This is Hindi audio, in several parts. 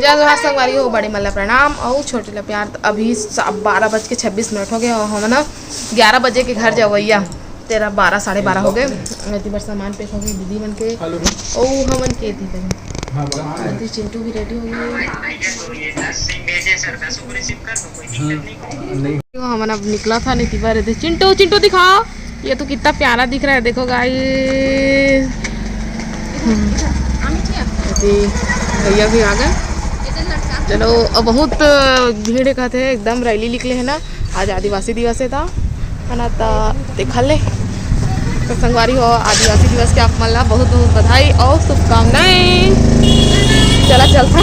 जय जोहार संगवारी हो, बड़े मल्ला प्रणाम और छोटे ला प्यार। अभी 12:26 हो गए और हम ना 11 बजे के घर जवैया। तेरा 12 साढ़े 12 हो गए। बार सामान पैक हो गई दीदी मन के ओ हमन के थी पहले चिंटू भी रेडी हो गई। हमन अब निकला था नीति बार चिंटू चिंटू दिखाओ, ये तो कितना प्यारा दिख रहा है, देखो गाइस। भैया भी आ गए। चलो अब बहुत भीड़ कहते हैं, एकदम रैली निकले है ना। आज आदिवासी दिवस है था ना, तो देखा ले तो संगवारी हो आदिवासी दिवस के आप मन ला बहुत बहुत बधाई और शुभकामनाएं। चला चलता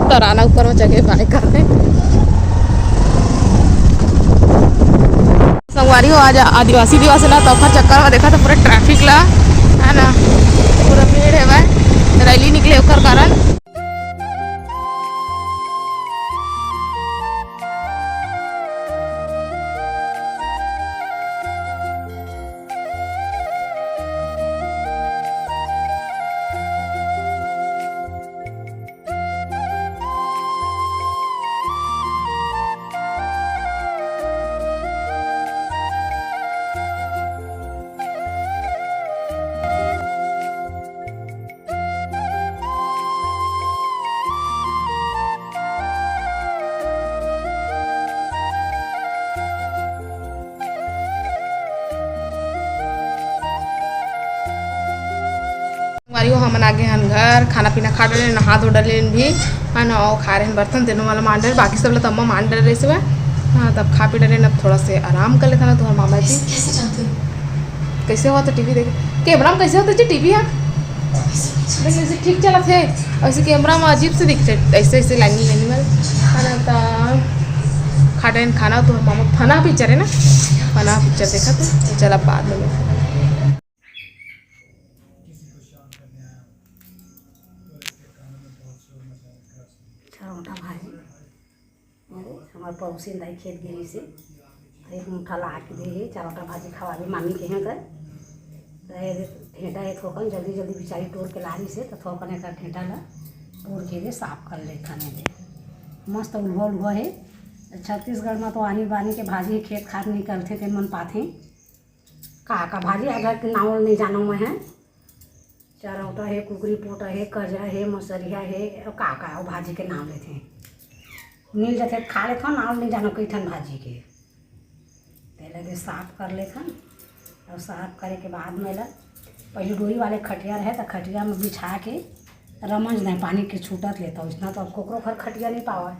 तराना ऊपर में जगह पाए करते संगवारी हो। आज आदिवासी दिवस है ना, तो अपना चक्कर में देखा तो पूरा ट्रैफिक ला है ना, पूरा भीड़ है भाई, रैली निकले ओकर कारण। हम आगे हन घर खाना पीना खा डले, नहा धो डले भी है ना, और खा रहे हैं बर्तन तेनों वाला मान डरे, बाकी सब लोग तम्मा मान डर रहे से। हाँ तब खा पी डरे, अब थोड़ा से आराम कर लेता ना। तुम्हारे मामा जी कैसे हुआ तो टीवी देखे कैमरा में कैसे होता जी टीवी है लेकिन ठीक चला थे, ऐसे कैमरा में अजीब से दिखते ऐसे ऐसे लाइनिंग एनिमल है ना। तो खा डे खाना तो मामा फना पिक्चर है ना, फना पिक्चर देखा तो चला बाद में। छोटा भाजी हमारे पड़ोसी दाई खेत गिरी से एक मुठा ला के दे, चारोटा भाजी खवाबे मामी के हैं कर ठेटा है थोकन जल्दी जल्दी बेचारी टोर के लारी से, तो थोकन एक ठेटा ला तोड़ के दे साफ कर ले खाने दे। मस्त उल्हा उल्हा है। छत्तीसगढ़ में तो आनी बानी के भाजी खेत खाद निकलते थे मन पाते का भाजी अगर के नावल नहीं जानो मैं है। चारौटा है, कुकरी पोटा है, कजरा है, मसरिया है, का भाजी के नाम लेते हैं। मिल जाते खा लेते नाम नहीं जानो कई ठन भाजी के। पहले दे साफ कर लेते और साफ करे के बाद में पहले डोरी वाले खटिया रहे तो खटिया में बिछा के रमन नहीं पानी के छूटत लेता हूँ। इतना तो अब कोकरो घर खटिया नहीं पावा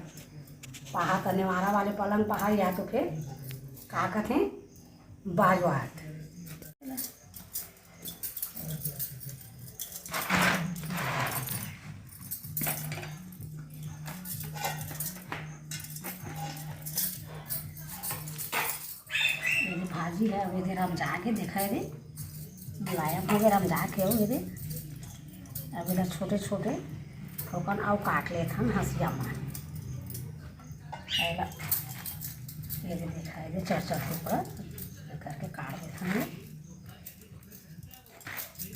पहा तो नेवारा वाले पलंग पहा, या तो फिर का कहते हैं बाजवाट। भाजी है अब इधर हम जाके देखा है बुलाया मगर हम जाके हो इधर अब इधर छोटे छोटे ठोकन और काट लेते हम हंसिया में ये देखा है चर टुकड़ा करके काट देते हैं।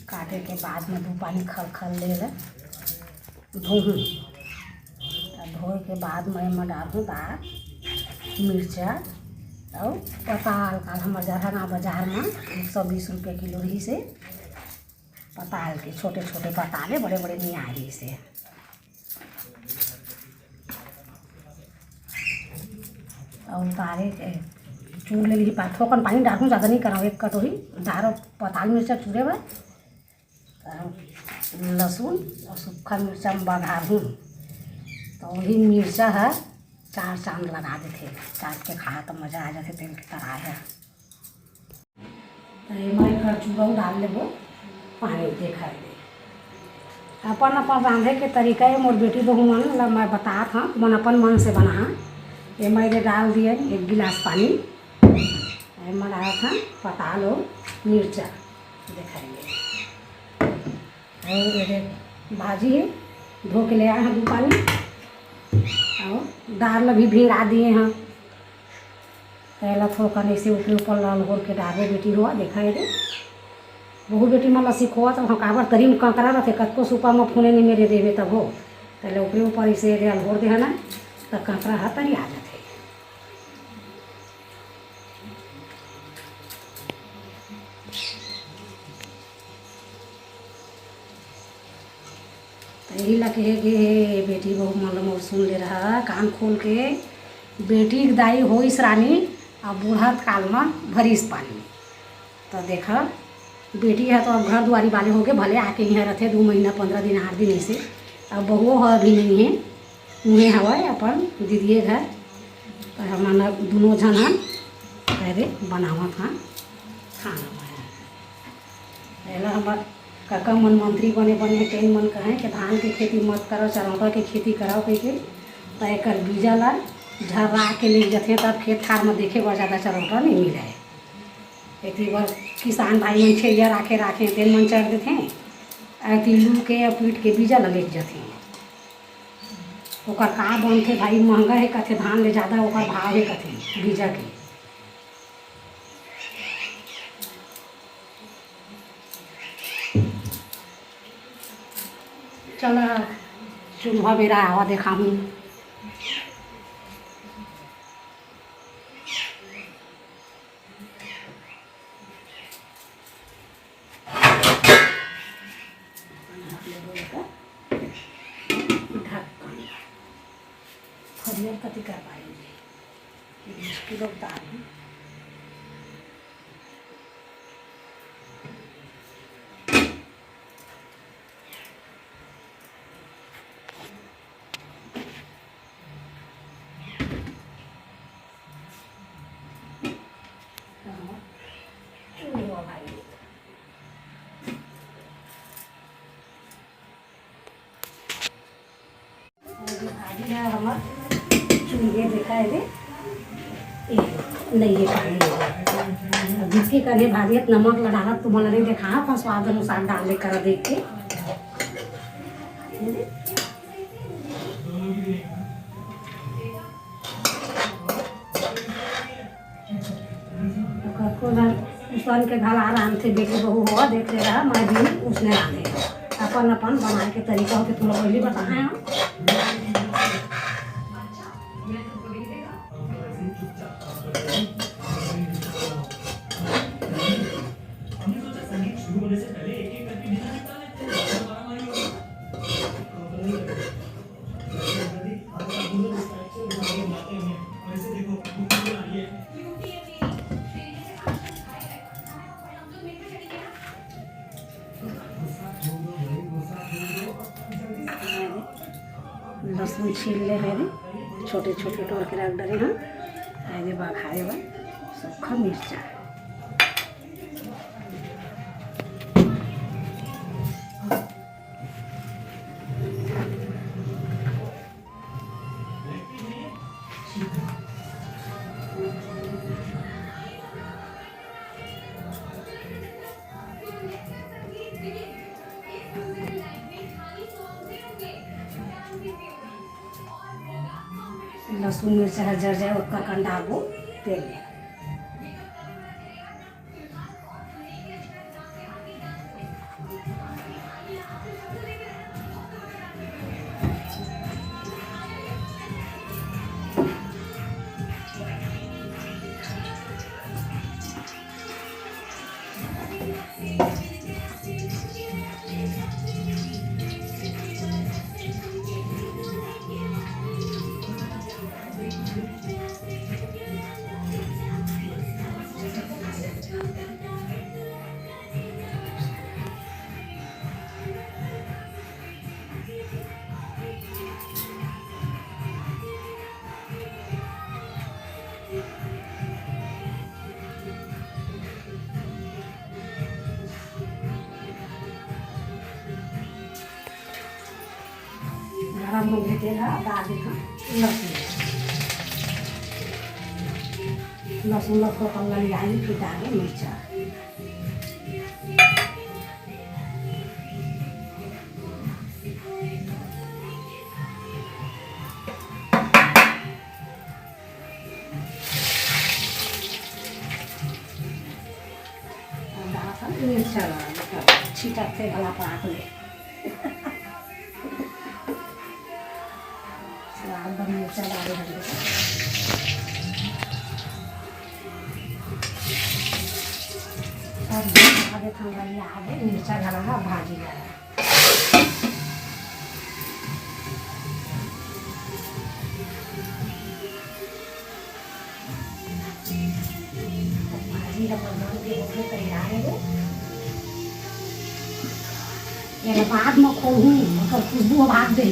काटे के बाद में दो पानी खल खल ले धोऊँ, धोए के बाद मैं डालूँ दाल मिर्चा और पताल का हमारे जरहना बाजार में 120 रुपये किलो रही से पताल के छोटे छोटे पताले बड़े बड़े नहीं आ रही से। और उतारे चूर ले ली थोकन पानी डालूँ, ज़्यादा नहीं कराऊँ, एक कटोरी दारो पताल मिर्चा चूरे हुए लहसुन और सूखा मिर्चा में बघारूँ। तो वही मिर्चा है 4 चांद लगा देते, चाट के खाया तो मज़ा आ जाते तेल की तरह है। तो मैं कर चूड़ा डाल लेबो पानी देखा दे अपन अपन रांधे के तरीका है। मोर बेटी बहू मन ला मैं बता था मन अपन मन से बना। ये मैं डाल दिए 1 गिलास पानी, मैं डाला था पताल और मिर्चा दिखाएंगे। और ये भाजी है धो के ले आए हैं 2 पानी और दाल भी भिंगा दिए हैं। पहला थोड़ा ऐसे ऊपर ऊपर लाल घोर के डाले बेटी हुआ देखा है बहु बेटी मन सिखोत हम काबर तरी में कंकरा रहते कतको सुपा में फूने नहीं मेरे देवे तब हो तले ऊपरे ऊपर इसे रेल घोर दे ना तब कंकरा हा तरी आ जाते। यही लगे है कि बेटी बहु मतलब सुन ले रहा कान खोल के बेटी दाई होइस रानी और बूढ़त काल में भरीस पानी। तो देखा बेटी है तो अब घर दुआरी वाले हो गए भले आके यहाँ रहते 2 महीना 15 दिन 8 दिन ऐसे। अब बहुओं है अभी नहीं है उन्हें हवा अपन दीदिए घर तो हमारा दोनों जन हम पहले बनावत हाँ खाना पहला हमार काका मन मंत्री बने कई मन कहें कि धान के खेती मत करो चरौदा के खेती कराओ कह के तो एक बीजा ला झर्रा के ले जाते तब खेत खार में देखे बर ज़्यादा चरौदा नहीं मिले है। एक बार किसान भाई मन छेरिया राखे तेल मन चढ़ देते हैं तिल्लू के या पीट के बीजा लगे जाते हैं ओकर का बनते भाई महंगा है कथे धान ले ज़्यादा ओकर भाव है कथे बीजा के। चलो चूल्हा मेरा हवा दिखाऊँ। फरियल कति कर पाएंगे मुश्किल उतार ये देखा है नहीं ये पानी जिसके करने भाजियत नमक लड़ा तुम नहीं देखा अपन स्वाद अनुसार डाल कर देख के उसन के घर आराम से बेटी बहू हुआ देख ले रहा मैं भी उसने डाले अपन अपन बनाए के तरीका हो के तुम लोग पहले बताए हम लहसुन छील ले है छोटे छोटे टोर के रख डरे हैं आगे बघारे बा सूखा मिर्चा लहसुन मिर्चा है जर जाए उसका कंडा वो तेल में गरम हो गए डाल देता लहसुन को कम लगाई फिर डाले मिर्चा मिर्चा छिटक थे गला पाक ले स्वाद बन मिर्चा डाले हल्दी सब आगे थंगा आगे मिर्चा डाला भाजी डाला भाजी का बन के होके तैयार है ये बाद में खोलूँ मतलब खुशबू भाग दे